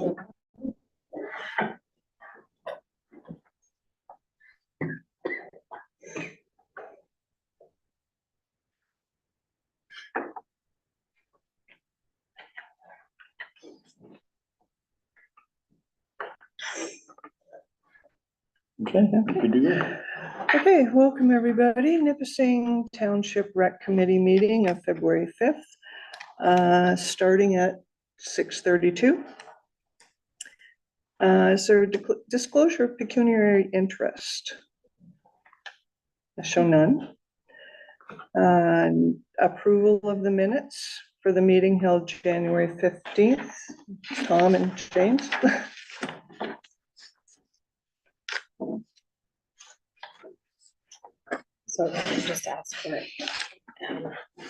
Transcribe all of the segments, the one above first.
Okay, good to go. Okay, welcome everybody. Nipissing Township Rec Committee meeting of February 5th, starting at 6:32. Is there disclosure of pecuniary interest? I show none. Approval of the minutes for the meeting held January 15th. Tom and James. So just ask for it.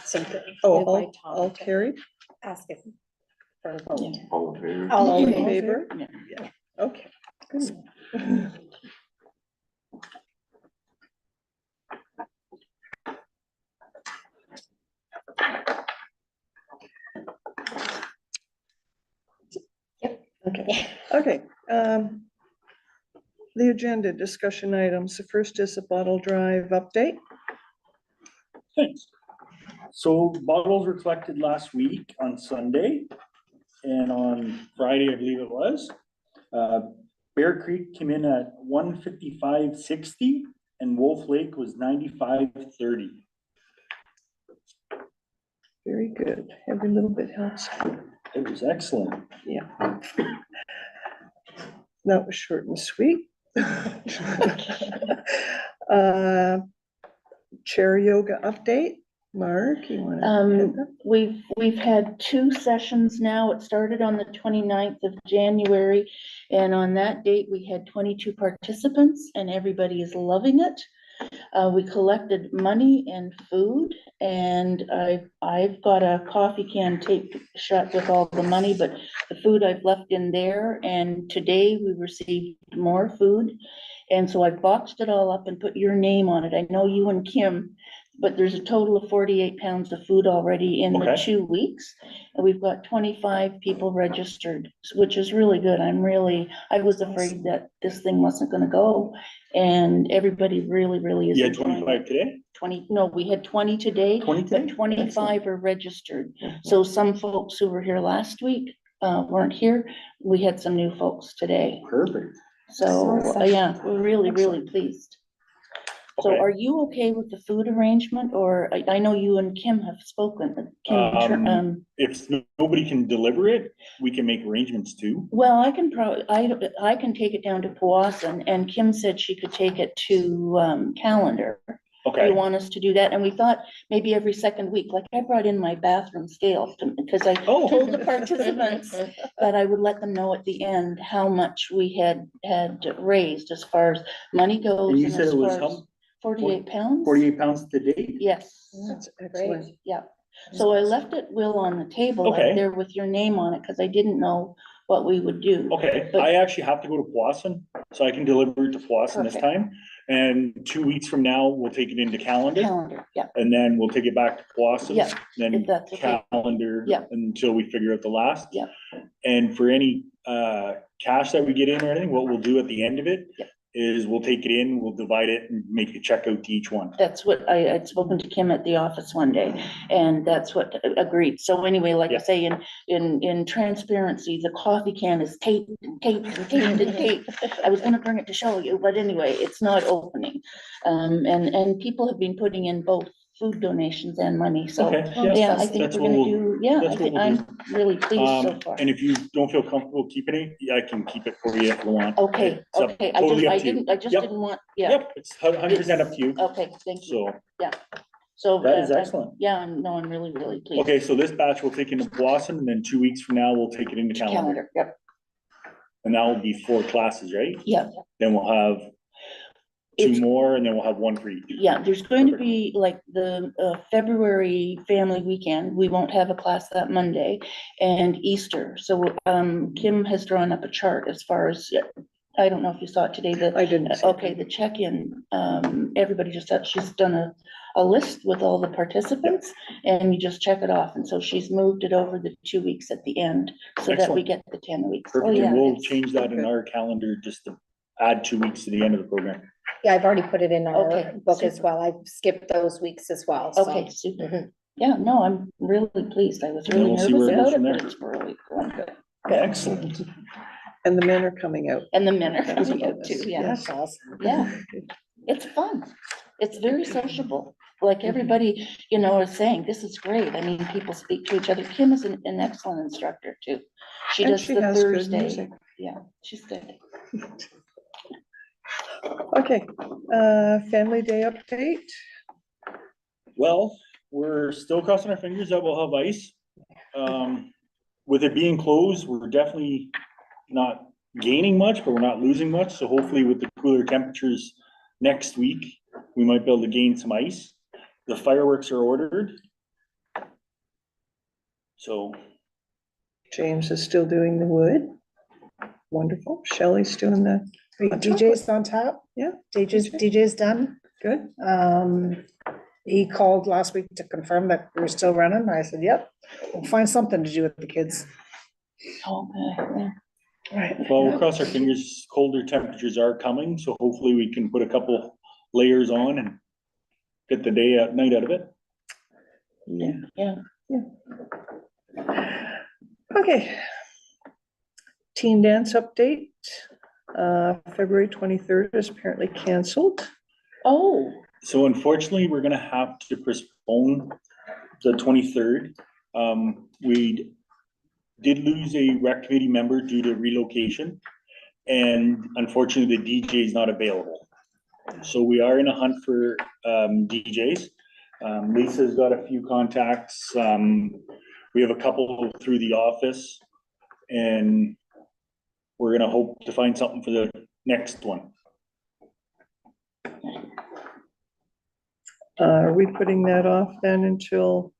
Something. Oh, all carried. Ask it for a vote. All in favor? All in in favor? favor? Yeah, okay. Good. Okay. The agenda discussion items. The first is a bottle drive update. Thanks. So bottles were collected last week on Sunday, and on Friday, I believe it was. Bear Creek came in at 155.60 and Wolf Lake was 95.30. Very good. Every little bit helps. It was excellent. Yeah. That was short and sweet. Chair yoga update. Mark, you want to? We've had 2 sessions now. It started on the 29th of January, and on that date we had 22 participants, and everybody is loving it. We collected money and food, and I've got a coffee can taped shut with all the money, but the food I've left in there. And today we received more food, and so I boxed it all up and put your name on it. I know you and Kim, but there's a total of 48 pounds of food already in the 2 weeks. And we've got 25 people registered, which is really good. I was afraid that this thing wasn't gonna go. And everybody really is. You had 25 today? 20, no, we had 20 today. 20 today? But 25 are registered. So some folks who were here last week weren't here. We had some new folks today. Perfect. So, Awesome. yeah, we're really pleased. So Okay. are you okay with the food arrangement, or I know you and Kim have spoken? If nobody can deliver it, we can make arrangements too. Well, I can take it down to Powassan, and Kim said she could take it to Callender. Okay. You want us to do that? And we thought maybe every second week, like I brought in my bathroom scale because I told the participants that I would let them know at the end how much we had raised as far as money goes. And you said it was how? 48 pounds? 48 pounds to date? Yes. That's excellent. Yeah. So I left it, Will, on the table out there with your name on it because I didn't know what we would do. Okay, But- I actually have to go to Powassan, so I can deliver it to Powassan this Perfect. time. And 2 weeks from now, we'll take it into Callender, Yeah. and then we'll take it back to Powassan. Yeah, Then if that's okay. Callender. Yeah. Until we figure out the last. Yeah. And for any cash that we get in or anything, what we'll do at the end of it Yeah. is we'll take it in, we'll divide it and make a check out to each one. That's what I'd spoken to Kim at the office one day, and that's what agreed. So anyway, like I say, in transparency, the coffee can is taped and taped and taped and taped. I was gonna bring it to show you, but anyway, it's not opening. And people have been putting in both food donations and money, so. Okay, Yeah, I think that's we're what gonna we'll- do, yeah, that's I what think we'll I'm really pleased so far. And if you don't feel comfortable keeping it, I can keep it for you if you want. Okay, It's up- okay, totally up to you. I just Yep. didn't want, yeah, Yep, it's 100% up to you. okay, thank you. So So. that is excellent. Yeah, I'm really pleased. Okay, so this batch we'll take into Powassan, and then 2 weeks from now, we'll take it into Callender. Calendar, yep, And that will be 4 classes, right? yeah. Then we'll have 2 It's- more, and then we'll have 1 for each. Yeah, there's going to be like the February family weekend. We won't have a class that Monday, and Easter. So Kim has drawn up a chart as far as, I don't know if you saw it today, I didn't see okay, the check-in, everybody she's done a list with all the participants and you just check it off. And so she's moved it over the 2 weeks at the end so that we Excellent. get the 10 weeks. Perfect, yeah, and we'll it's change that in good. our calendar just to add 2 weeks to the end of the program. Yeah, I've already put it in Okay, our book as super. well. I've skipped those weeks as well, so. Okay, super. Mhm. Yeah, no, I'm really pleased. I was then really we'll see nervous where it goes about it, from but there. it's really going good. Excellent. And the men are coming out. And the men are That was a coming out bonus. too, yeah. That's awesome. Yeah, it's fun. It's very sociable. Like everybody, you know, is saying, this is great. I mean, people speak to each other. Kim is an excellent instructor too. She And does she the has good Thursday. music. Yeah, she's good. Okay, family day update. Well, we're still crossing our fingers that we'll have ice. With it being closed, we're definitely not gaining much, but we're not losing much. So hopefully with the cooler temperatures next week, we might be able to gain some ice. The fireworks are ordered. So James is still doing the wood. Wonderful. Shelley's doing the, On DJ's on top. yeah, DJ's done. good. He called last week to confirm that we were still running. I said, yep, we'll find something to do with the kids. Okay, yeah. Right. well, we'll cross our fingers. Colder temperatures are coming, so hopefully we can put a couple layers on and get the night out of it. Yeah. Yeah. Okay. Teen dance update. February 23rd is apparently canceled. Oh, So unfortunately, we're gonna have to postpone the 23rd. We did lose a rec committee member due to relocation. And unfortunately, the DJ is not available. So we are in a hunt for DJs. Lisa's got a few contacts. We have a couple through the office. And we're gonna hope to find something for the next one. Are we putting that off then until,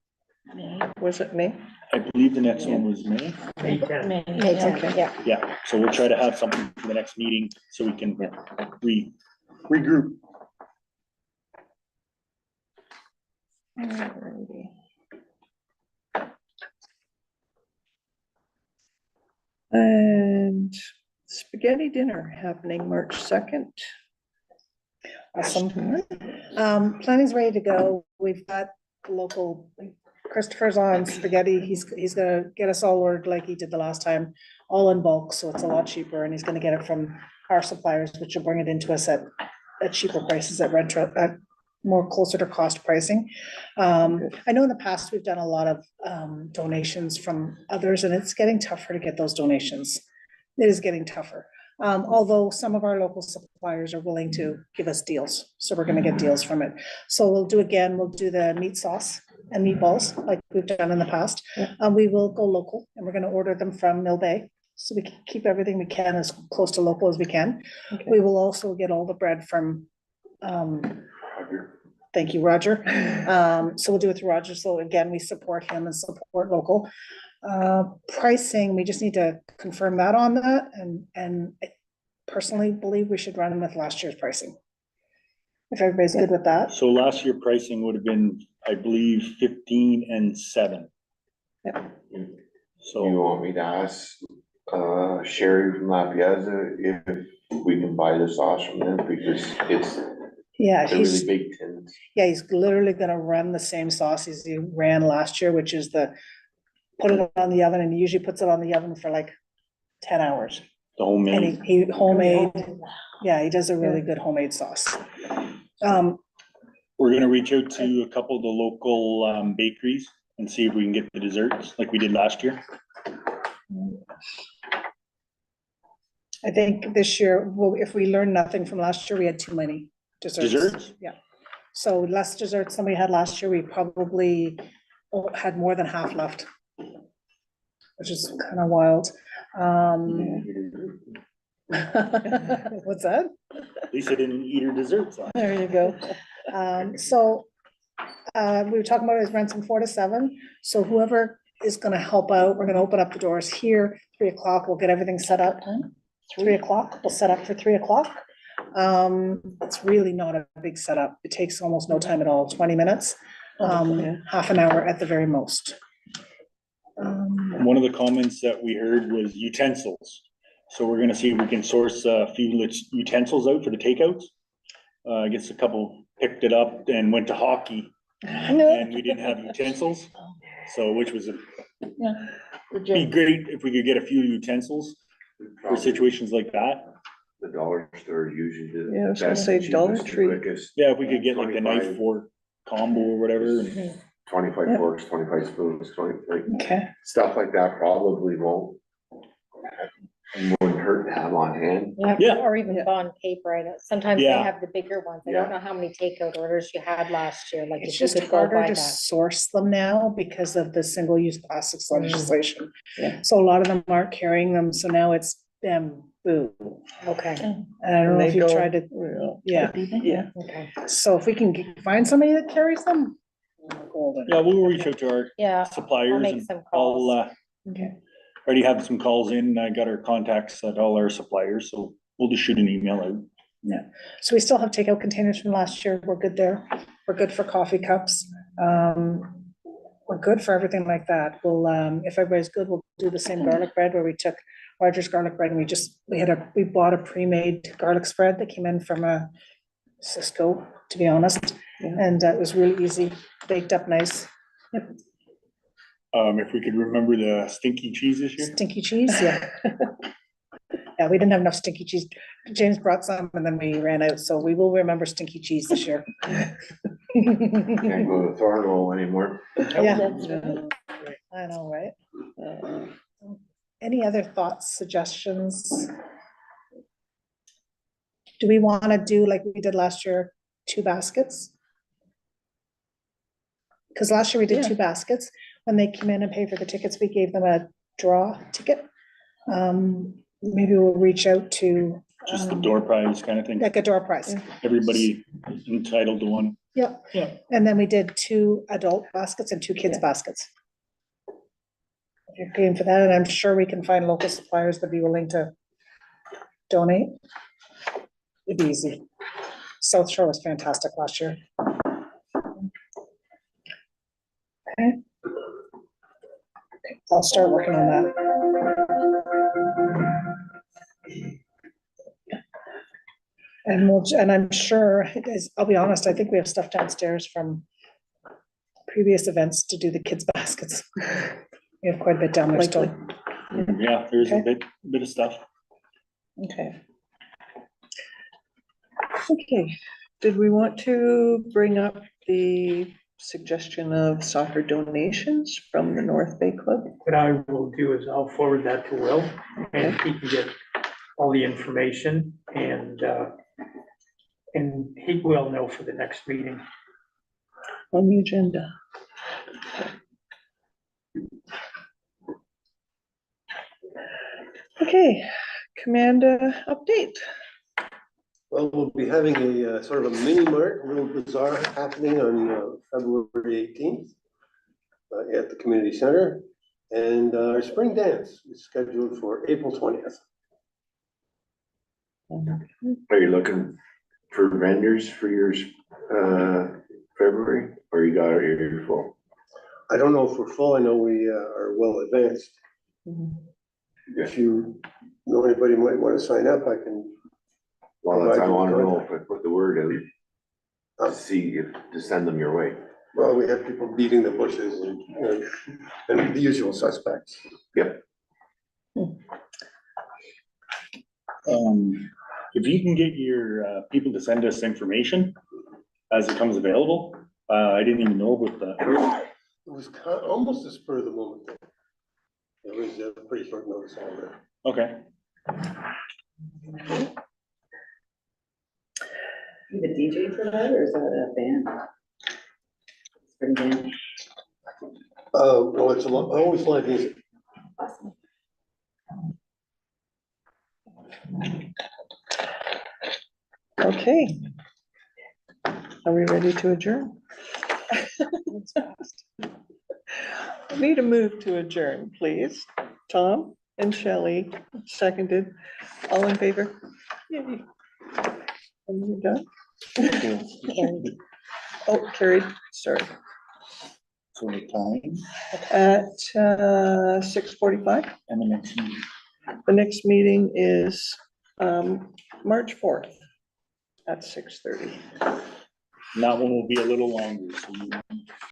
May, was it May? I believe the next one was May. May Okay. 10th, yeah. Yeah, so we'll try to have something for the next meeting so we can regroup. Alrighty. And spaghetti dinner happening March 2nd. Awesome. Planning's ready to go. We've got local, Christopher's on spaghetti. He's gonna get us all ordered like he did the last time, all in bulk, so it's a lot cheaper, and he's gonna get it from our suppliers, which will bring it into us at cheaper prices at more closer to cost pricing. I know in the past, we've done a lot of donations from others, and it's getting tougher to get those donations. It is getting tougher. Although some of our local suppliers are willing to give us deals, so we're gonna get deals from it. So we'll do the meat sauce and meatballs like we've done in the past. We will go local, and we're gonna order them from Mill Bay, so we can keep everything we can as close to local as we can. Okay. We will also get all the bread from, thank you, Roger. So we'll do it through Roger. So again, we support him and support local. Pricing, we just need to confirm that on that, and I personally believe we should run with last year's pricing. If everybody's good with that. So last year pricing would have been, I believe, 15 and 7. Yeah. You So want me to ask, Sherry from La Piazza if we can buy the sauce from them, because it's Yeah, a really he's, big tin. yeah, he's literally gonna run the same sauce as he ran last year, which is put it on the oven, and he usually puts it on the oven for like 10 hours. the And homemade, he homemade, yeah, he does a really good homemade sauce. we're gonna reach out to a couple of the local bakeries and see if we can get the desserts like we did last year. I think this year, well, if we learn nothing from last year, we had too many desserts. Desserts? Yeah. So less desserts than we had last year, we probably had more than half left, which is kind of wild. What's that? Lisa didn't eat her desserts last. There you go. We were talking about is rents from 4 to 7. So whoever is gonna help out, we're gonna open up the doors here, 3 o'clock. We'll get everything set up. 3 o'clock, we'll set up for 3 o'clock. It's really not a big setup. It takes almost no time at all, 20 minutes, Okay. half an hour at the very most. One of the comments that we heard was utensils. So we're gonna see if we can source a few utensils out for the takeouts. I guess a couple picked it up and went to hockey and we didn't have utensils. So which was, Yeah. be Legit. great if we could get a few utensils for situations like that. The dollar store is usually the. Yeah, I was gonna best, say cheapest, Dollar and Tree. quickest. Yeah, if we could get like the knife 25. fork combo or whatever. and- 25 Yeah. forks, 25 spoons, 20, like, Okay, stuff like that probably won't hurt to have on hand. Yeah. Or even bond paper, I know, sometimes they Yeah. have the bigger ones, I Yeah. don't know how many takeout orders you had last year, like it's if you just could go harder by to that. source them now because of the single-use plastics legislation. Yeah. So a lot of them aren't carrying them, so now it's bamboo. Okay, And I don't know And if they you've go- tried to, yeah, Yeah. okay, so if we can find somebody that carries them, golden. Yeah, we'll reach out to our yeah, I'll suppliers make and some I'll, calls. Okay. already have some calls in. I got our contacts at all our suppliers, so we'll just shoot an email out. So we still have takeout containers from last year. We're good there. We're good for coffee cups. We're good for everything like that. We'll, if everybody's good, we'll do the same garlic bread where we took Rogers garlic bread and we bought a pre-made garlic spread that came in from a Cisco, to be honest. Yeah. And it was really easy, baked up nice. If we could remember the stinky cheese this year. Stinky cheese, yeah. Yeah, we didn't have enough stinky cheese. James brought some and then we ran out, so we will remember stinky cheese this year. Can't go to Thornwell anymore. Yeah, That's right. I know, right? Uh, Any other thoughts, suggestions? Do we want to do like we did last year, 2 baskets? Because last year we did Yeah. 2 baskets. When they came in and paid for the tickets, we gave them a draw ticket. Maybe we'll reach out to. Just the door prize kind of thing. Like a door prize. Yeah. Everybody is entitled to one. Yep. Yeah. And then we did 2 adult baskets and 2 kids Yeah. baskets. If you're paying for that, and I'm sure we can find local suppliers that'd be willing to donate. It'd be easy. South Shore was fantastic last year. Okay. I'll start working on that. And I'm sure, I'll be honest, I think we have stuff downstairs from previous events to do the kids' baskets. We have quite a bit down there still. Likely. Yeah, there's a Okay. bit of stuff. Okay. Okay, did we want to bring up the suggestion of soccer donations from the North Bay Club? What I will do is I'll forward that to Will and he can get all the information and he will know for the next meeting. On the agenda. Okay, Commander update. Well, we'll be having a sort of a mini mart, a little bazaar happening on February 18th at the community center. And our spring dance is scheduled for April 20th. Are you looking for vendors for yours, February, or you got it here full? I don't know if we're full. I know we are well advanced. If you know anybody might want to sign up, I can. Well, that's, I wanna know if I put the word out to see if, to send them your way. Well, we have people beating the bushes and the usual suspects. If you can get your people to send us information as it comes available, I didn't even know about that. It was almost a spur of the moment. It was pretty short notice all that. Okay. The DJ for that, or is that a band? Spring band. No, it's always live music. Awesome. Okay. Are we ready to adjourn? Need a move to adjourn, please. Tom and Shelley, seconded. All in favor? Yay. And you done? Oh, carried, sorry. So the time At 6:45. and the next meeting. The next meeting is March 4th at 6:30. And that one will be a little longer, so you